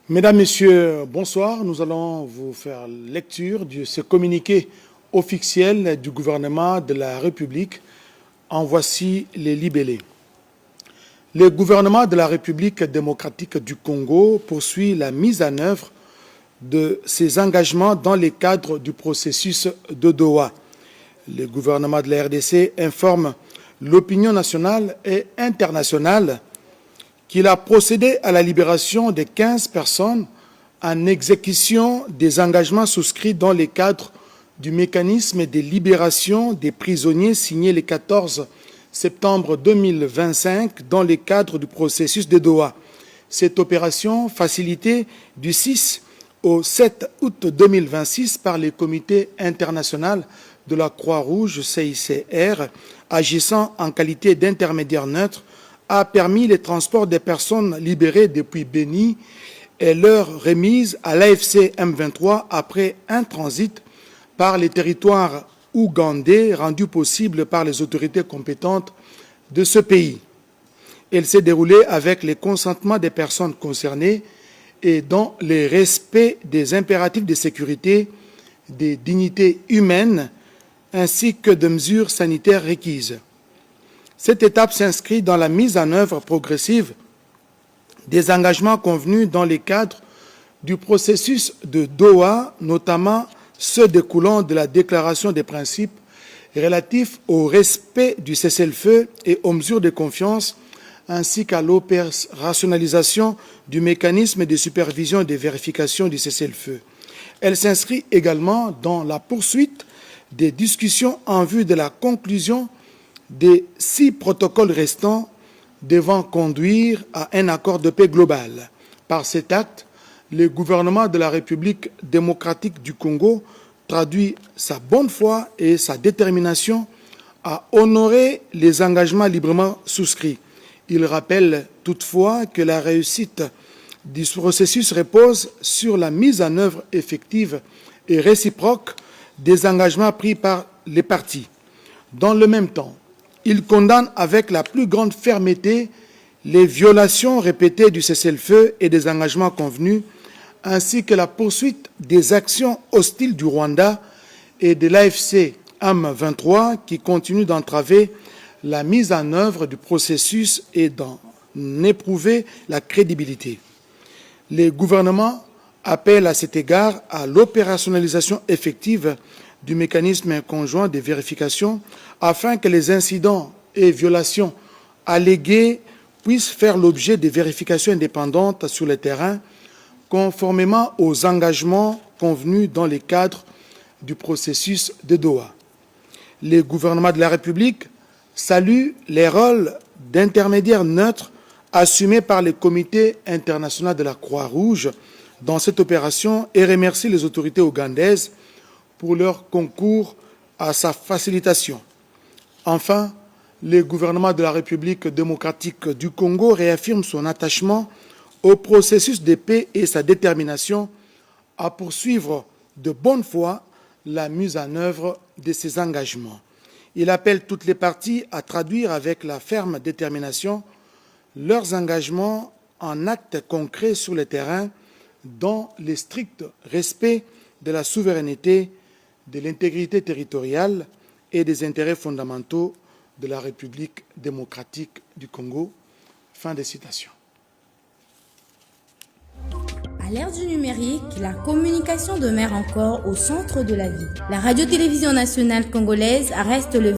Mesdames, Messieurs, bonsoir. Nous allons vous faire lecture de ce communiqué officiel du gouvernement de la République. En voici les libellés. Le gouvernement de la République démocratique du Congo poursuit la mise en œuvre de ses engagements dans le cadre du processus de Doha. Le gouvernement de la RDC informe l'opinion nationale et internationale qu'il a procédé à la libération de 15 personnes en exécution des engagements souscrits dans le cadre du mécanisme de libération des prisonniers signé le 14 septembre 2025 dans le cadre du processus de Doha. Cette opération, facilitée du 6 au 7 août 2026 par le Comité international de la Croix-Rouge CICR, agissant en qualité d'intermédiaire neutre, a permis le transport des personnes libérées depuis Béni et leur remise à l'AFC M23 après un transit par les territoires ougandais rendu possible par les autorités compétentes de ce pays. Elle s'est déroulée avec le consentement des personnes concernées et dans le respect des impératifs de sécurité, des dignités humaines ainsi que de mesures sanitaires requises. Cette étape s'inscrit dans la mise en œuvre progressive des engagements convenus dans le cadre du processus de Doha, notamment ceux découlant de la déclaration des principes relatifs au respect du cessez-le-feu et aux mesures de confiance, ainsi qu'à l'opérationnalisation du mécanisme de supervision et de vérification du cessez-le-feu. Elle s'inscrit également dans la poursuite des discussions en vue de la conclusion des 6 protocoles restants devant conduire à un accord de paix global. Par cet acte, le gouvernement de la République démocratique du Congo traduit sa bonne foi et sa détermination à honorer les engagements librement souscrits. Il rappelle toutefois que la réussite du processus repose sur la mise en œuvre effective et réciproque des engagements pris par les parties. Dans le même temps, il condamne avec la plus grande fermeté les violations répétées du cessez-le-feu et des engagements convenus, ainsi que la poursuite des actions hostiles du Rwanda et de l'AFC M23 qui continuent d'entraver la mise en œuvre du processus et d'en éprouver la crédibilité. Le gouvernement appelle à cet égard à l'opérationnalisation effective du mécanisme conjoint de vérification afin que les incidents et violations allégués puissent faire l'objet de vérifications indépendantes sur le terrain, conformément aux engagements convenus dans le cadre du processus de Doha. Le gouvernement de la République salue les rôles d'intermédiaires neutres assumés par le Comité international de la Croix-Rouge dans cette opération et remercie les autorités ougandaises pour leur concours à sa facilitation. Enfin, le gouvernement de la République démocratique du Congo réaffirme son attachement au processus de paix et sa détermination à poursuivre de bonne foi la mise en œuvre de ses engagements. Il appelle toutes les parties à traduire avec la ferme détermination leurs engagements en actes concrets sur le terrain dans le strict respect de la souveraineté, de l'intégrité territoriale et des intérêts fondamentaux de la République démocratique du Congo. Fin de citation. À l'ère du numérique, la communication demeure encore au centre de la vie. La radio-télévision nationale congolaise reste le